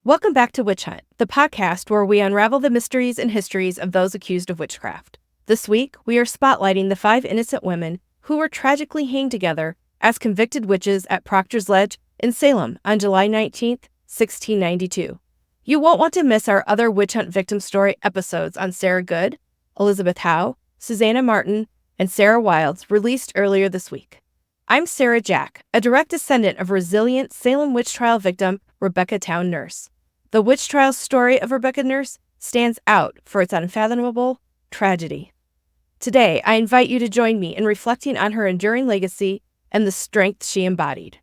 Welcome back to Witch Hunt, the podcast where we unravel the mysteries and histories of those accused of witchcraft. This week, we are spotlighting the 5 innocent women who were tragically hanged together as convicted witches at Proctor's Ledge in Salem on July 19, 1692. You won't want to miss our other Witch Hunt victim story episodes on Sarah Good, Elizabeth Howe, Susanna Martin, and Sarah Wilds, released earlier this week. I'm Sarah Jack, a direct descendant of resilient Salem Witch Trial victim Rebecca Towne Nurse. The witch trial story of Rebecca Nurse stands out for its unfathomable tragedy. Today, I invite you to join me in reflecting on her enduring legacy and the strength she embodied.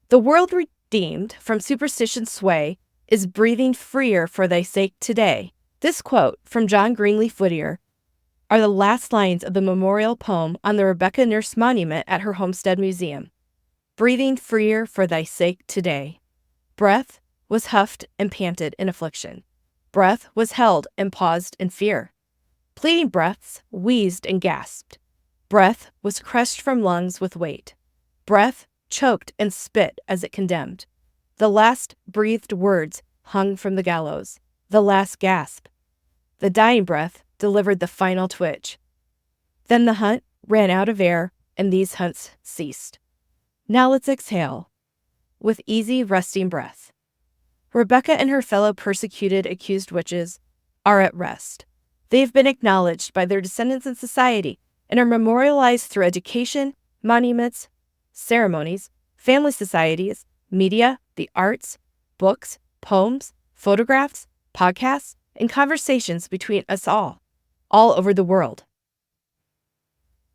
The world redeemed from superstition's sway is breathing freer for thy sake today. This quote from John Greenleaf Whittier are the last lines of the memorial poem on the Rebecca Nurse Monument at her Homestead Museum. Breathing freer for thy sake today. Breath was huffed and panted in affliction. Breath was held and paused in fear. Pleading breaths wheezed and gasped. Breath was crushed from lungs with weight. Breath choked and spit as it condemned. The last breathed words hung from the gallows. The last gasp. The dying breath delivered the final twitch. Then the hunt ran out of air and these hunts ceased. Now let's exhale with easy resting breath. Rebecca and her fellow persecuted accused witches are at rest. They have been acknowledged by their descendants in society and are memorialized through education, monuments, ceremonies, family societies, media, the arts, books, poems, photographs, podcasts, and conversations between us all over the world.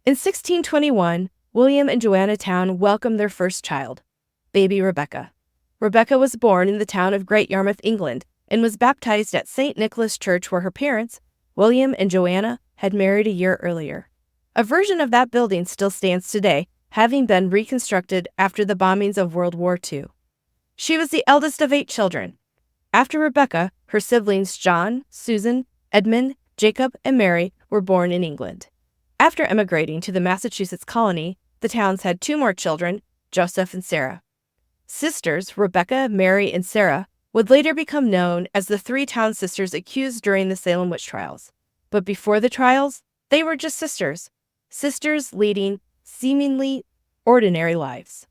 In 1621, William and Joanna Towne welcomed their first child, baby Rebecca. Rebecca was born in the town of Great Yarmouth, England, and was baptized at St. Nicholas Church where her parents, William and Joanna, had married a year earlier. A version of that building still stands today, having been reconstructed after the bombings of World War II. She was the eldest of 8 children. After Rebecca, her siblings John, Susan, Edmund, Jacob, and Mary were born in England. After emigrating to the Massachusetts colony, the Townes had 2 more children, Joseph and Sarah. Sisters, Rebecca, Mary, and Sarah, would later become known as the 3 Towne sisters accused during the Salem Witch Trials. But before the trials, they were just sisters leading seemingly ordinary lives.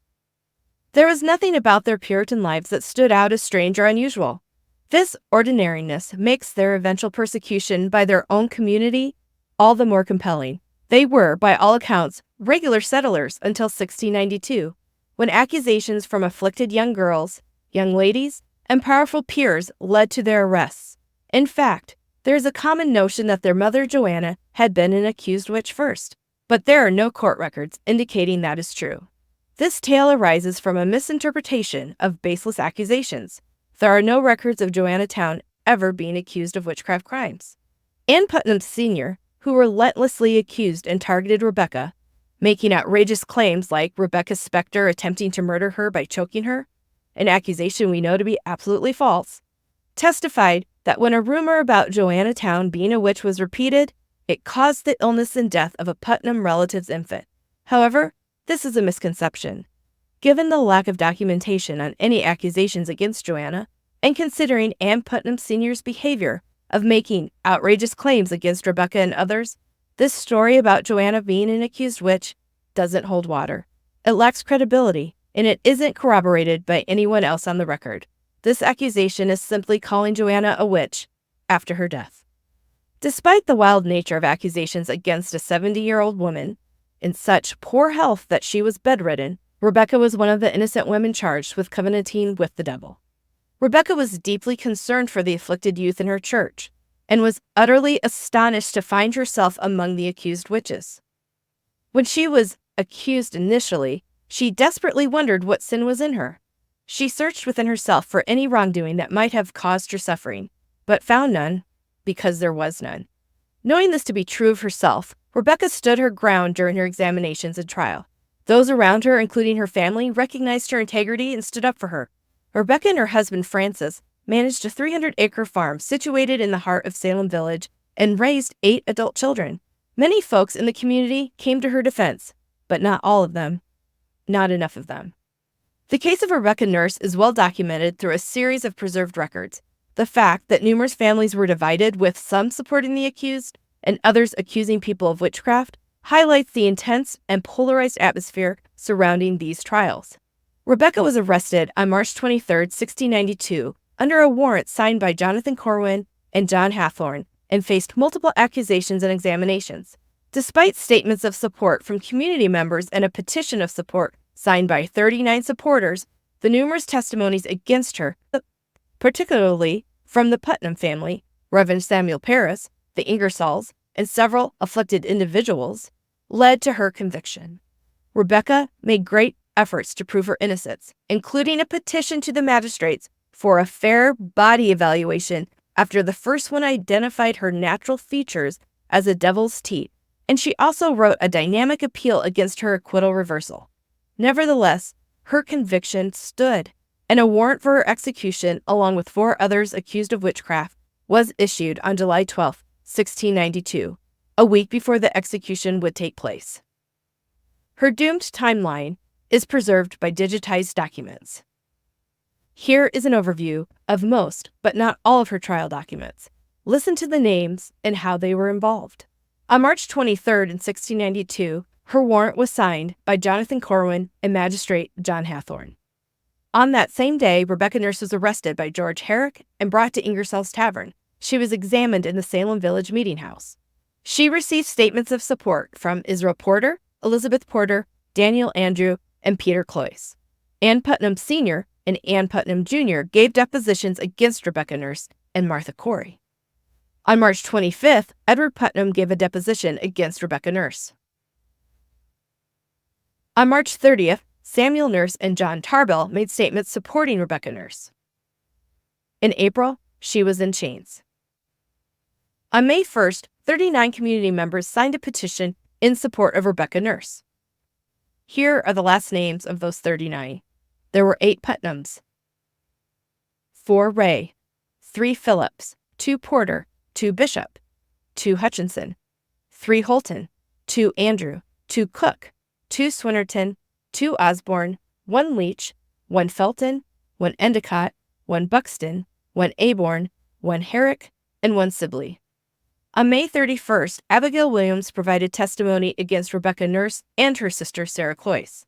There was nothing about their Puritan lives that stood out as strange or unusual. This ordinariness makes their eventual persecution by their own community all the more compelling. They were, by all accounts, regular settlers until 1692. When accusations from afflicted young girls, young ladies, and powerful peers led to their arrests. In fact, there is a common notion that their mother Joanna had been an accused witch first, but there are no court records indicating that is true. This tale arises from a misinterpretation of baseless accusations. There are no records of Joanna Towne ever being accused of witchcraft crimes. Ann Putnam Sr., who relentlessly accused and targeted Rebecca, making outrageous claims like Rebecca's specter attempting to murder her by choking her, an accusation we know to be absolutely false, testified that when a rumor about Joanna Towne being a witch was repeated, it caused the illness and death of a Putnam relative's infant. However, this is a misconception. Given the lack of documentation on any accusations against Joanna, and considering Ann Putnam Sr.'s behavior of making outrageous claims against Rebecca and others, this story about Joanna being an accused witch doesn't hold water. It lacks credibility, and it isn't corroborated by anyone else on the record. This accusation is simply calling Joanna a witch after her death. Despite the wild nature of accusations against a 70-year-old woman, in such poor health that she was bedridden, Rebecca was one of the innocent women charged with covenanting with the devil. Rebecca was deeply concerned for the afflicted youth in her church, and was utterly astonished to find herself among the accused witches. When she was accused initially, she desperately wondered what sin was in her. She searched within herself for any wrongdoing that might have caused her suffering, but found none, because there was none. Knowing this to be true of herself, Rebecca stood her ground during her examinations and trial. Those around her, including her family, recognized her integrity and stood up for her. Rebecca and her husband Francis managed a 300-acre farm situated in the heart of Salem Village and raised 8 adult children. Many folks in the community came to her defense, but not all of them. Not enough of them. The case of Rebecca Nurse is well documented through a series of preserved records. The fact that numerous families were divided, with some supporting the accused and others accusing people of witchcraft, highlights the intense and polarized atmosphere surrounding these trials. Rebecca was arrested on March 23, 1692, under a warrant signed by Jonathan Corwin and John Hathorne, and faced multiple accusations and examinations. Despite statements of support from community members and a petition of support signed by 39 supporters, the numerous testimonies against her, particularly from the Putnam family, Reverend Samuel Parris, the Ingersolls, and several afflicted individuals, led to her conviction. Rebecca made great efforts to prove her innocence, including a petition to the magistrates for a fair body evaluation after the first one identified her natural features as a devil's teeth, and she also wrote a dynamic appeal against her acquittal reversal. Nevertheless, her conviction stood, and a warrant for her execution, along with 4 others accused of witchcraft, was issued on July 12, 1692, a week before the execution would take place. Her doomed timeline is preserved by digitized documents. Here is an overview of most, but not all, of her trial documents. Listen to the names and how they were involved. On March 23, 1692, her warrant was signed by Jonathan Corwin and Magistrate John Hathorne. On that same day, Rebecca Nurse was arrested by George Herrick and brought to Ingersoll's Tavern. She was examined in the Salem Village Meeting House. She received statements of support from Israel Porter, Elizabeth Porter, Daniel Andrew, and Peter Cloyce. Ann Putnam Sr. and Ann Putnam Jr. gave depositions against Rebecca Nurse and Martha Corey. On March 25th, Edward Putnam gave a deposition against Rebecca Nurse. On March 30th, Samuel Nurse and John Tarbell made statements supporting Rebecca Nurse. In April, she was in chains. On May 1st, 39 community members signed a petition in support of Rebecca Nurse. Here are the last names of those 39. There were 8 Putnams, 4 Ray, 3 Phillips, 2 Porter, 2 Bishop, 2 Hutchinson, 3 Holton, 2 Andrew, 2 Cook, 2 Swinnerton, 2 Osborne, 1 Leach, 1 Felton, 1 Endicott, 1 Buxton, 1 Aborn, 1 Herrick, and 1 Sibley. On May 31st, Abigail Williams provided testimony against Rebecca Nurse and her sister Sarah Cloyce.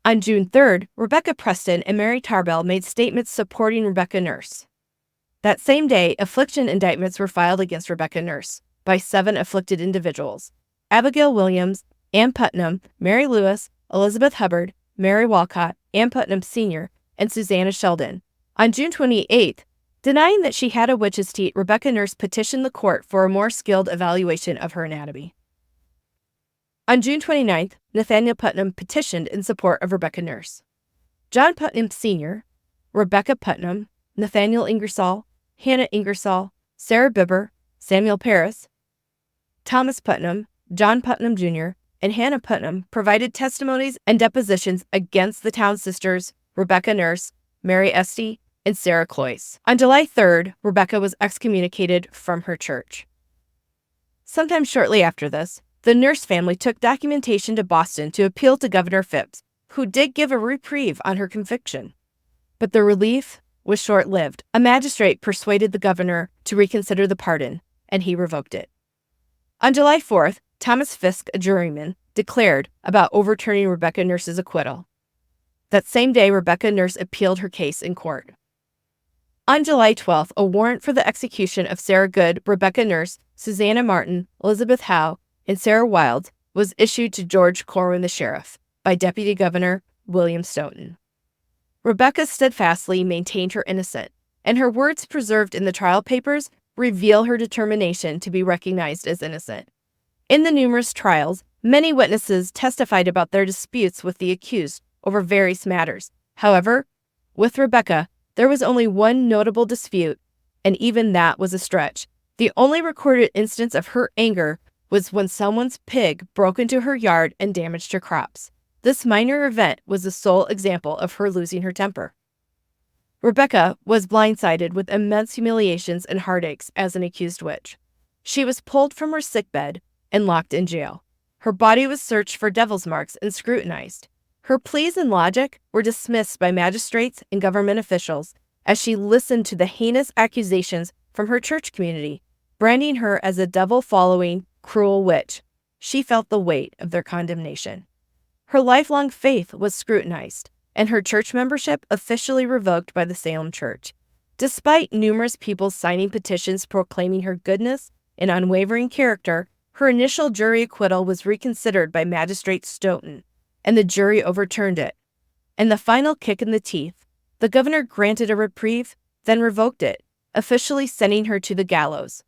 On June 3rd, Rebecca Preston and Mary Tarbell made statements supporting Rebecca Nurse. That same day, affliction indictments were filed against Rebecca Nurse by 7 afflicted individuals: Abigail Williams, Ann Putnam, Mary Lewis, Elizabeth Hubbard, Mary Walcott, Ann Putnam Sr., and Susanna Sheldon. On June 28th, denying that she had a witch's teat, Rebecca Nurse petitioned the court for a more skilled evaluation of her anatomy. On June 29th, Nathaniel Putnam petitioned in support of Rebecca Nurse. John Putnam Sr., Rebecca Putnam, Nathaniel Ingersoll, Hannah Ingersoll, Sarah Bibber, Samuel Parris, Thomas Putnam, John Putnam Jr., and Hannah Putnam provided testimonies and depositions against the Towne sisters, Rebecca Nurse, Mary Esty, and Sarah Cloyce. On July 3rd, Rebecca was excommunicated from her church. Sometime shortly after this, the Nurse family took documentation to Boston to appeal to Governor Phips, who did give a reprieve on her conviction. But the relief was short-lived. A magistrate persuaded the governor to reconsider the pardon, and he revoked it. On July 4th, Thomas Fisk, a juryman, declared about overturning Rebecca Nurse's acquittal. That same day, Rebecca Nurse appealed her case in court. On July 12th, a warrant for the execution of Sarah Good, Rebecca Nurse, Susanna Martin, Elizabeth Howe, and Sarah Wilde was issued to George Corwin, the sheriff, by Deputy Governor William Stoughton. Rebecca steadfastly maintained her innocence, and her words preserved in the trial papers reveal her determination to be recognized as innocent. In the numerous trials, many witnesses testified about their disputes with the accused over various matters. However, with Rebecca, there was only one notable dispute, and even that was a stretch. The only recorded instance of her anger was when someone's pig broke into her yard and damaged her crops. This minor event was the sole example of her losing her temper. Rebecca was blindsided with immense humiliations and heartaches as an accused witch. She was pulled from her sickbed and locked in jail. Her body was searched for devil's marks and scrutinized. Her pleas and logic were dismissed by magistrates and government officials as she listened to the heinous accusations from her church community, branding her as a devil-following, cruel witch. She felt the weight of their condemnation. Her lifelong faith was scrutinized, and her church membership officially revoked by the Salem Church. Despite numerous people signing petitions proclaiming her goodness and unwavering character, her initial jury acquittal was reconsidered by Magistrate Stoughton, and the jury overturned it. And the final kick in the teeth, the governor granted a reprieve, then revoked it, officially sending her to the gallows.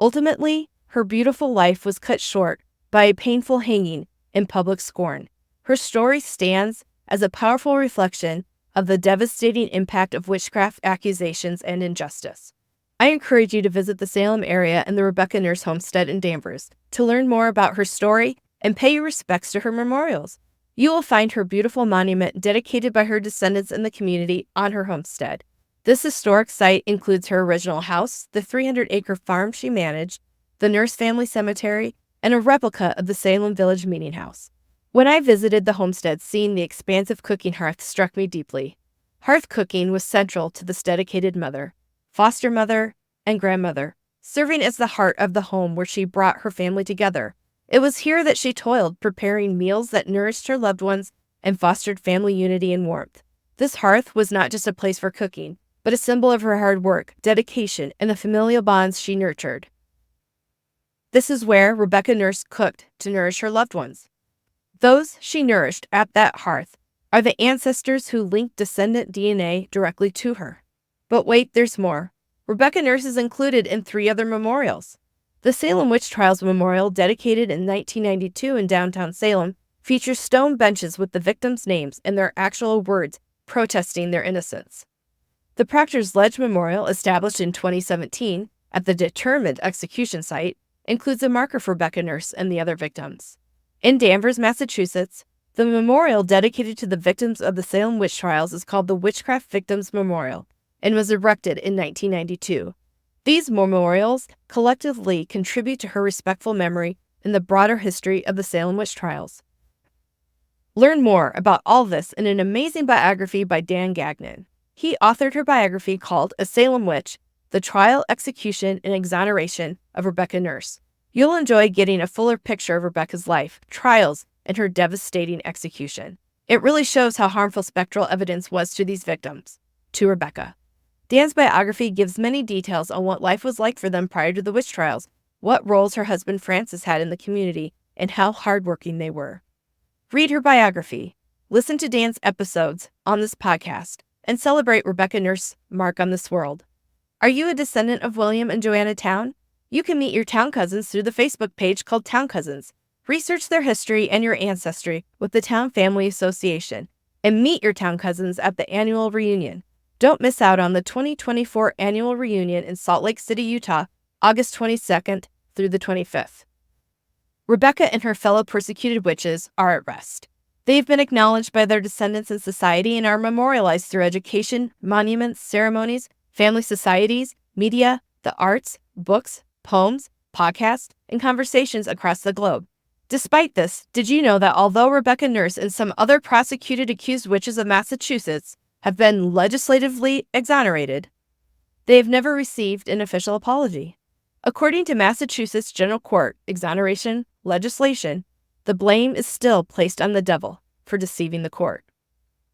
Ultimately, her beautiful life was cut short by a painful hanging in public scorn. Her story stands as a powerful reflection of the devastating impact of witchcraft accusations and injustice. I encourage you to visit the Salem area and the Rebecca Nurse homestead in Danvers to learn more about her story and pay your respects to her memorials. You will find her beautiful monument dedicated by her descendants in the community on her homestead. This historic site includes her original house, the 300-acre farm she managed, the Nurse family cemetery, and a replica of the Salem Village Meeting House. When I visited the homestead, seeing the expansive cooking hearth struck me deeply. Hearth cooking was central to this dedicated mother, foster mother, and grandmother, serving as the heart of the home where she brought her family together. It was here that she toiled, preparing meals that nourished her loved ones and fostered family unity and warmth. This hearth was not just a place for cooking, but a symbol of her hard work, dedication, and the familial bonds she nurtured. This is where Rebecca Nurse cooked to nourish her loved ones. Those she nourished at that hearth are the ancestors who linked descendant DNA directly to her. But wait, there's more. Rebecca Nurse is included in 3 other memorials. The Salem Witch Trials Memorial, dedicated in 1992 in downtown Salem, features stone benches with the victims' names and their actual words protesting their innocence. The Proctor's Ledge Memorial, established in 2017 at the determined execution site, includes a marker for Rebecca Nurse and the other victims. In Danvers, Massachusetts, the memorial dedicated to the victims of the Salem Witch Trials is called the Witchcraft Victims Memorial and was erected in 1992. These memorials collectively contribute to her respectful memory in the broader history of the Salem Witch Trials. Learn more about all this in an amazing biography by Dan Gagnon. He authored her biography called A Salem Witch: The Trial, Execution, and Exoneration of Rebecca Nurse. You'll enjoy getting a fuller picture of Rebecca's life, trials, and her devastating execution. It really shows how harmful spectral evidence was to these victims. To Rebecca. Dan's biography gives many details on what life was like for them prior to the witch trials, what roles her husband Francis had in the community, and how hardworking they were. Read her biography, listen to Dan's episodes on this podcast, and celebrate Rebecca Nurse's mark on this world. Are you a descendant of William and Joanna Towne? You can meet your Towne cousins through the Facebook page called Towne Cousins. Research their history and your ancestry with the Towne Family Association, and meet your Towne cousins at the annual reunion. Don't miss out on the 2024 annual reunion in Salt Lake City, Utah, August 22nd through the 25th. Rebecca and her fellow persecuted witches are at rest. They've been acknowledged by their descendants in society and are memorialized through education, monuments, ceremonies, family societies, media, the arts, books, poems, podcasts, and conversations across the globe. Despite this, did you know that although Rebecca Nurse and some other prosecuted accused witches of Massachusetts have been legislatively exonerated, they have never received an official apology? According to Massachusetts General Court exoneration legislation, the blame is still placed on the devil for deceiving the court.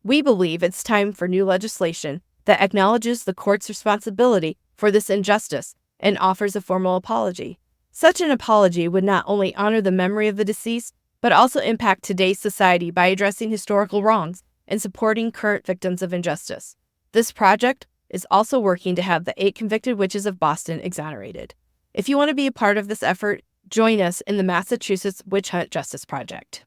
We believe it's time for new legislation that acknowledges the court's responsibility for this injustice and offers a formal apology. Such an apology would not only honor the memory of the deceased, but also impact today's society by addressing historical wrongs and supporting current victims of injustice. This project is also working to have the 8 convicted witches of Boston exonerated. If you want to be a part of this effort, join us in the Massachusetts Witch Hunt Justice Project.